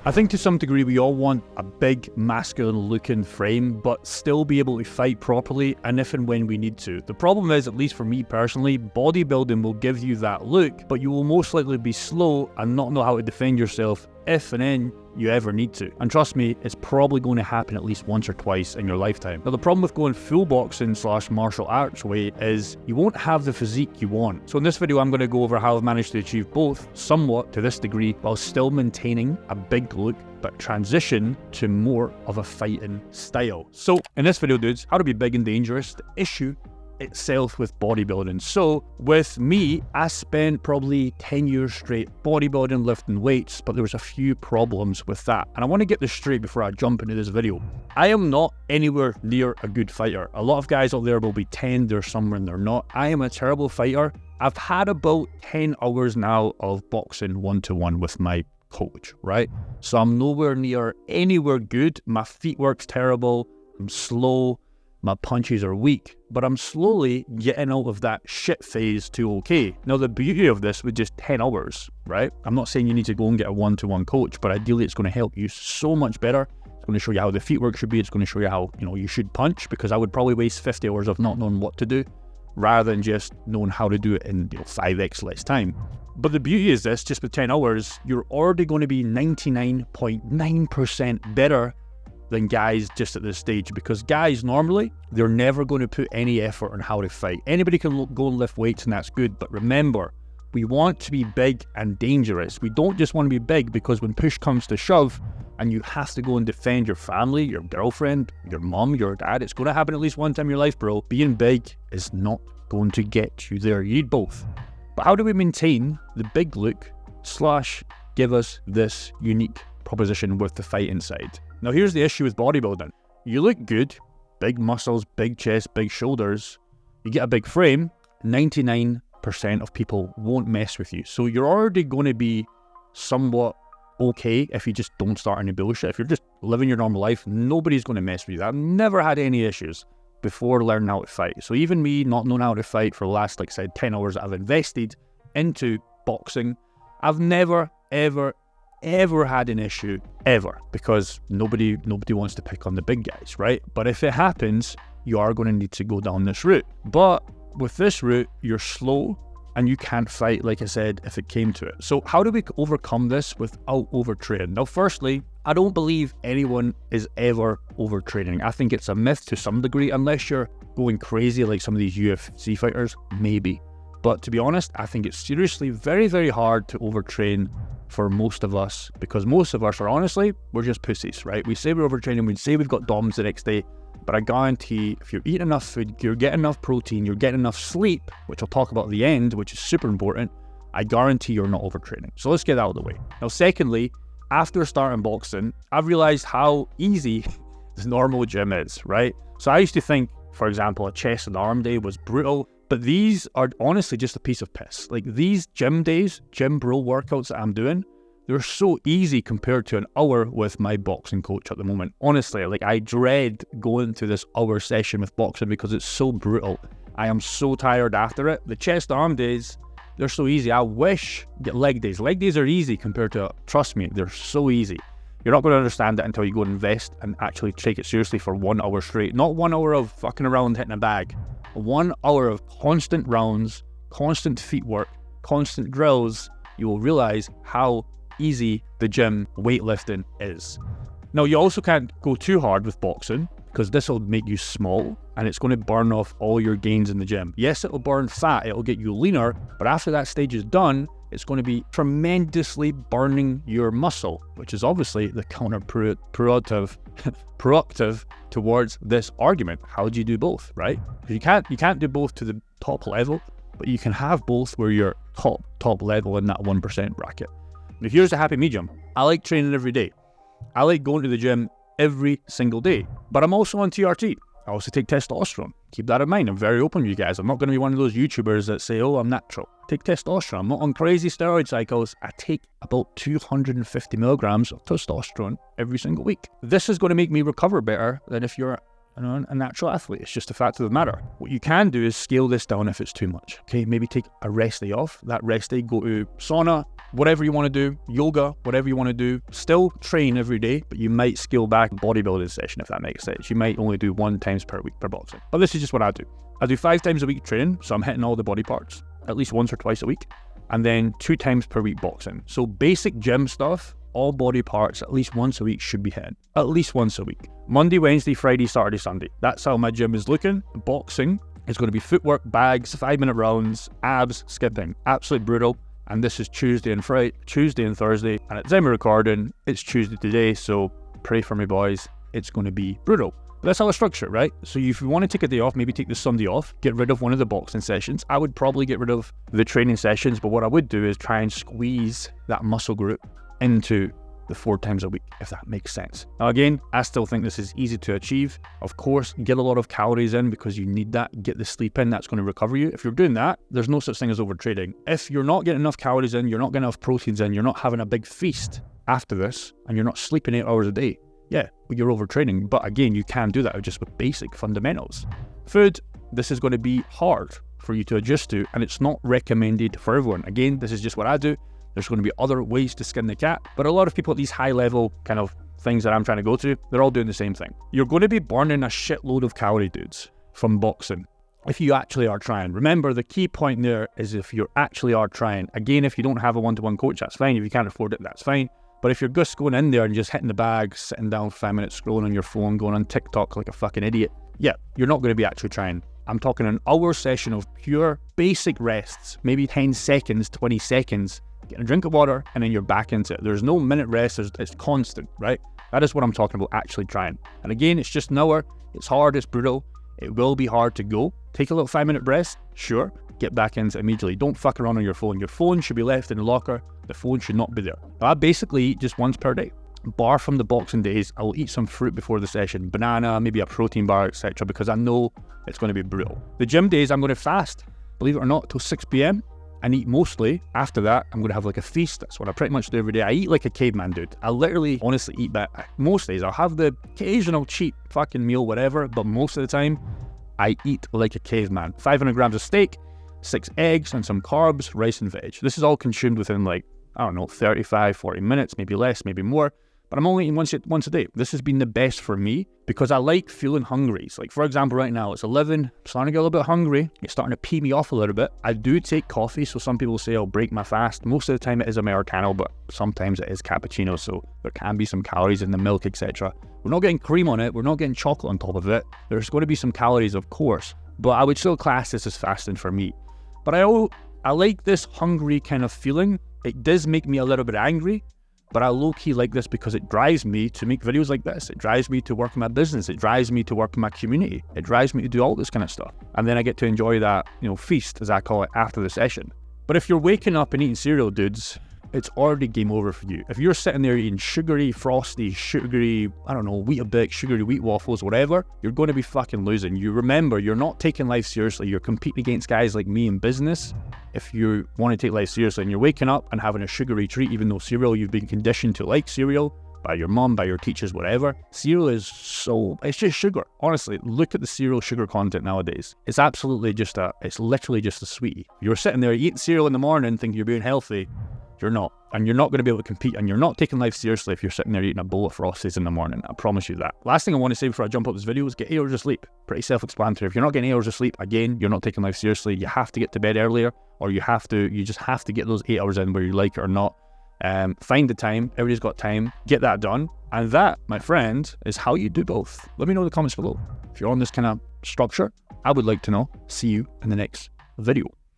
I think to some degree we all want a big, masculine looking frame, but still be able to fight properly and if and when we need to. The problem is, at least for me personally, bodybuilding will give you that look, but you will most likely be slow and not know how to defend yourself if and then you ever need to. And trust me, it's probably going to happen at least once or twice in your lifetime. Now the problem with going full boxing / martial arts way is you won't have the physique you want. So in this video I'm going to go over how I've managed to achieve both somewhat to this degree while still maintaining a big look but transition to more of a fighting style. So in this video dudes, how to be big and dangerous, the issue itself with bodybuilding. So with me, I spent probably 10 years straight bodybuilding, lifting weights, but there was a few problems with that. And I want to get this straight before I jump into this video. I am not anywhere near a good fighter. A lot of guys out there will pretend they're somewhere and they're not. I am a terrible fighter. I've had about 10 hours now of boxing one-to-one with my coach, right? So I'm nowhere near anywhere good. My feet work's terrible. I'm slow. My punches are weak, but I'm slowly getting out of that shit phase to okay. Now the beauty of this with just 10 hours, right? I'm not saying you need to go and get a one-to-one coach, but ideally it's going to help you so much better. It's going to show you how the feet work should be. It's going to show you how, you should punch, because I would probably waste 50 hours of not knowing what to do rather than just knowing how to do it in 5x less time. But the beauty is this, just with 10 hours, you're already going to be 99.9% better than guys just at this stage, because guys normally they're never going to put any effort on how to fight. Anybody can go and lift weights and that's good, but remember, we want to be big and dangerous. We don't just want to be big because when push comes to shove and you have to go and defend your family, your girlfriend, your mom, your dad, it's going to happen at least one time in your life, bro. Being big is not going to get you there. You need both. But how do we maintain the big look / give us this unique proposition with the fighting side? Now here's the issue with bodybuilding. You look good, big muscles, big chest, big shoulders, you get a big frame, 99% of people won't mess with you. So you're already going to be somewhat okay if you just don't start any bullshit. If you're just living your normal life, nobody's going to mess with you. I've never had any issues before learning how to fight. So even me not knowing how to fight for the last, like I said, 10 hours that I've invested into boxing, I've never, ever had an issue ever, because nobody wants to pick on the big guys, right? But if it happens, you are going to need to go down this route. But with this route, you're slow and you can't fight, like I said, if it came to it. So how do we overcome this without overtraining? Now, firstly, I don't believe anyone is ever overtraining. I think it's a myth to some degree, unless you're going crazy like some of these UFC fighters, maybe. But to be honest, I think it's seriously very, very hard to overtrain for most of us, because most of us are honestly, we're just pussies, right? We say we're overtraining, we say we've got DOMs the next day, but I guarantee if you're eating enough food, you're getting enough protein, you're getting enough sleep, which I'll talk about at the end, which is super important, I guarantee you're not overtraining. So let's get that out of the way. Now, secondly, after starting boxing, I've realized how easy this normal gym is, right? So I used to think, for example, a chest and arm day was brutal, but these are honestly just a piece of piss. Like these gym days, gym bro workouts that I'm doing, they're so easy compared to an hour with my boxing coach at the moment. Honestly, like I dread going to this hour session with boxing because it's so brutal. I am so tired after it. The chest arm days, they're so easy. I wish get leg days. Leg days are easy compared to, trust me, they're so easy. You're not going to understand it until you go and invest and actually take it seriously for 1 hour straight. Not 1 hour of fucking around hitting a bag. 1 hour of constant rounds, constant feet work, constant drills. You will realize how easy the gym weightlifting is. Now, you also can't go too hard with boxing because this will make you small and it's going to burn off all your gains in the gym. Yes, it'll burn fat, it'll get you leaner, but after that stage is done, it's going to be tremendously burning your muscle, which is obviously the counterproductive towards this argument. How do you do both, right? Because you can't do both to the top level, but you can have both where you're top level in that 1% bracket. Now here's the happy medium. I like training every day. I like going to the gym every single day, but I'm also on TRT. I also take testosterone. Keep that in mind. I'm very open with you guys. I'm not going to be one of those YouTubers that say, oh, I'm natural. Take testosterone. I'm not on crazy steroid cycles. I take about 250 milligrams of testosterone every single week. This is going to make me recover better than if you're a natural athlete. It's just a fact of the matter. What you can do is scale this down if it's too much. Okay, maybe take a rest day off. That rest day, go to sauna, whatever you want to do, yoga, whatever you want to do. Still train every day, but you might scale back a bodybuilding session if that makes sense. You might only do 1 time per week per boxing. But this is just what I do. I do 5 times a week training, so I'm hitting all the body parts at least once or twice a week, and then 2 times per week boxing. So basic gym stuff, all body parts at least once a week should be hitting. At least once a week. Monday, Wednesday, Friday, Saturday, Sunday. That's how my gym is looking. Boxing is going to be footwork, bags, 5-minute rounds, abs, skipping. Absolutely brutal. And this is Tuesday and Thursday. And at the time of recording, it's Tuesday today, so pray for me, boys. It's going to be brutal. But that's how I structure it, right? So if you want to take a day off, maybe take the Sunday off, get rid of one of the boxing sessions. I would probably get rid of the training sessions, but what I would do is try and squeeze that muscle group into the 4 times a week, if that makes sense. Now again, I still think this is easy to achieve. Of course, get a lot of calories in because you need that. Get the sleep in, that's going to recover you. If you're doing that, there's no such thing as overtraining. If you're not getting enough calories in, you're not getting enough proteins in, you're not having a big feast after this, and you're not sleeping 8 hours a day, yeah, you're overtraining. But again, you can do that just with basic fundamentals. Food, this is going to be hard for you to adjust to, and it's not recommended for everyone. Again, this is just what I do. There's going to be other ways to skin the cat, but a lot of people at these high level kind of things that I'm trying to go to, they're all doing the same thing. You're going to be burning a shitload of calorie, dudes, from boxing if you actually are trying. Remember, the key point there is if you actually are trying. Again, if you don't have a one-to-one coach, that's fine. If you can't afford it, that's fine. But if you're just going in there and just hitting the bag, sitting down for 5 minutes, scrolling on your phone, going on TikTok like a fucking idiot, yeah, you're not going to be actually trying. I'm talking an hour session of pure basic rests, maybe 10 seconds, 20 seconds, getting a drink of water, and then you're back into it. There's no minute rest, it's constant, right? That is what I'm talking about, actually trying. And again, it's just an hour, it's hard, it's brutal, it will be hard to go. Take a little 5-minute rest, sure, get back into it immediately. Don't fuck around on your phone. Your phone should be left in the locker, the phone should not be there. I basically eat just once per day. Bar from the boxing days, I will eat some fruit before the session, banana, maybe a protein bar, etc., because I know it's going to be brutal. The gym days, I'm going to fast, believe it or not, till 6 p.m. and eat mostly. After that, I'm going to have like a feast. That's what I pretty much do every day. I eat like a caveman, dude. I literally, honestly eat that. Most days, I'll have the occasional cheap fucking meal, whatever, but most of the time, I eat like a caveman. 500 grams of steak, 6 eggs, and some carbs, rice and veg. This is all consumed within like, I don't know, 35, 40 minutes, maybe less, maybe more. But I'm only eating once a day. This has been the best for me because I like feeling hungry. So like, for example, right now it's 11, I'm starting to get a little bit hungry. It's starting to pee me off a little bit. I do take coffee, so some people say I'll break my fast. Most of the time it is Americano, but sometimes it is cappuccino, so there can be some calories in the milk, etc. We're not getting cream on it, we're not getting chocolate on top of it. There's going to be some calories, of course, but I would still class this as fasting for me. But I like this hungry kind of feeling. It does make me a little bit angry, but I low-key like this because it drives me to make videos like this. It drives me to work in my business. It drives me to work in my community. It drives me to do all this kind of stuff. And then I get to enjoy that, feast, as I call it, after the session. But if you're waking up and eating cereal, dudes, it's already game over for you. If you're sitting there eating sugary Frosty, sugary, I don't know, Weetabix, sugary wheat waffles, whatever, you're going to be fucking losing. You remember, you're not taking life seriously. You're competing against guys like me in business. If you want to take life seriously and you're waking up and having a sugary treat, even though cereal, you've been conditioned to like cereal by your mom, by your teachers, whatever. Cereal is it's just sugar. Honestly, look at the cereal sugar content nowadays. It's absolutely it's literally just a sweetie. You're sitting there eating cereal in the morning thinking you're being healthy. You're not. And you're not going to be able to compete, and you're not taking life seriously if you're sitting there eating a bowl of Frosties in the morning. I promise you that. Last thing I want to say before I jump up this video is get 8 hours of sleep. Pretty self-explanatory. If you're not getting 8 hours of sleep, again, you're not taking life seriously. You have to get to bed earlier, or you just have to get those 8 hours in, whether you like it or not. Find the time. Everybody's got time. Get that done. And that, my friend, is how you do both. Let me know in the comments below. If you're on this kind of structure, I would like to know. See you in the next video.